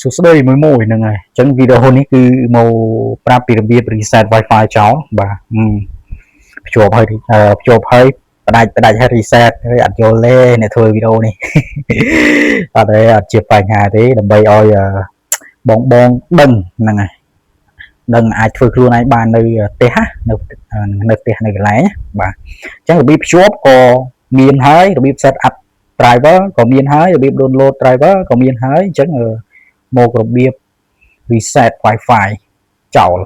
សួស្តីមួយហ្នឹងហើយអញ្ចឹងវីដេអូនេះគឺមកប្រាប់ពីរបៀប reset Wi-Fi ចោលបាទភ្ជាប់ហើយផ្ដាច់ហើយ reset ហើយអត់យល់ទេអ្នកធ្វើវីដេអូនេះអត់ទេអត់ជាបញ្ហាទេដើម្បីឲ្យបងដឹងហ្នឹងហើយដឹងអាចធ្វើខ្លួនឯងបាននៅផ្ទះនៅផ្ទះនៅកន្លែងបាទអញ្ចឹងរបៀបភ្ជាប់ក៏មានហើយរបៀប set up driver ក៏មានហើយរបៀប download driver ក៏មានហើយអញ្ចឹងមករបៀប reset Wi-Fi ចោល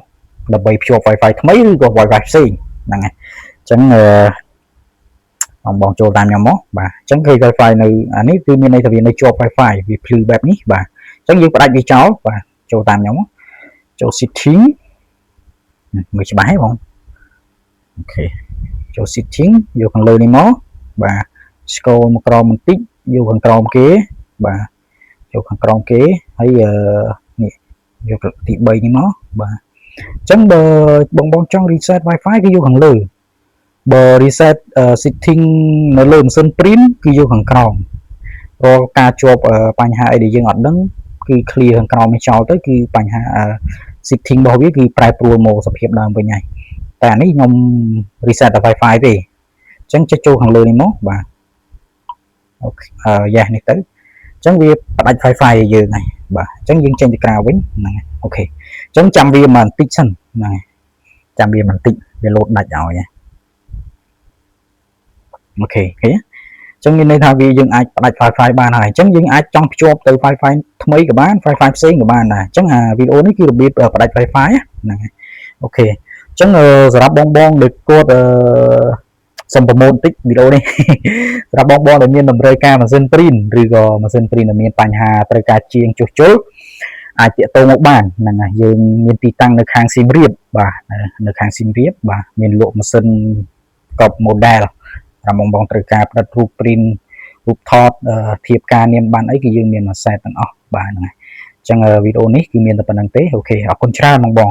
ដើម្បីភ្ជាប់ Wi-Fi ថ្មីឬក៏ Wi-Fi ផ្សេងហ្នឹងហើយអញ្ចឹងបងចូលតាមខ្ញុំមកបាទអញ្ចឹងគឺ Wi-Fi នៅអានេះគឺមានន័យថាវានៅជាប់ Wi-Fi វាភ្លឺបែបនេះបាទអញ្ចឹងយើងផ្ដាច់វាចោលបាទចូលតាមខ្ញុំចូល setting មើលច្បាស់ហ៎បងអូខេចូល setting យកខាងលើនេះមកបាទ scroll មកក្រោមបន្តិចយកខាងក្រោមគេបាទយកខាងក្រោមគេហើយនេះយកទី3នេះមកបាទអញ្ចឹងបើបងចង់ reset Wi-Fi គឺយកខាងលើបើ reset setting នៅលើម៉ាស៊ីន print គឺយកខាងក្រោមរាល់ការជាប់បញ្ហាអីដែលយើងអត់ដឹងគឺ clear ខាងក្រោមនេះចោលទៅគឺបញ្ហា setting របស់វាគឺប្រែប្រួលមកសភាពដើមវិញហើយតែអានេះខ្ញុំ reset Wi-Fi ទេអញ្ចឹងចុចចូលខាងលើនេះមកបាទអូខេyes នេះទៅអញ្ចឹងវាផ្ដាច់ Wi-Fi ឲ្យយើងហើយបាទអញ្ចឹងយើងចេញទៅក្រៅវិញហ្នឹងហើយអូខេអញ្ចឹងចាំវាបន្តិចសិនហ្នឹងហើយចាំវាបន្តិចវាលោតដាច់ឲ្យអូខេឃើញអញ្ចឹងមានន័យថាវាយើងអាចផ្ដាច់ Wi-Fi បានហើយអញ្ចឹងយើងអាចចង់ភ្ជាប់ទៅ Wi-Fi ថ្មីក៏បាន Wi-Fi ផ្សេងក៏បានដែរអញ្ចឹងវីដេអូនេះគឺរបៀបផ្ដាច់ Wi-Fi ហ្នឹងហើយអូខេអញ្ចឹងសម្រាប់បងដែលគាត់សុំប្រម៉ូទបន្តិចវីដេអូនេះសម្រាប់បងដែលមានតម្រូវការម៉ាស៊ីន print ឬក៏ម៉ាស៊ីន print ដែលមានបញ្ហាត្រូវការជាងជួសជុលអាចទាក់ទងមកបានហ្នឹងហើយយើងមានទីតាំងនៅខាងសៀមរាបបាទនៅខាងសៀមរាបបាទមានលក់ម៉ាស៊ីនគ្រប់ model តាមបងត្រូវការផ្ដិតរូប print រូបថតធៀបការនាមប័ណ្ណអីគឺយើងមានមួយ set ទាំងអស់បាទហ្នឹងហើយអញ្ចឹងវីដេអូនេះគឺមានតែប៉ុណ្្នឹងទេអូខេអរគុណច្រើនបង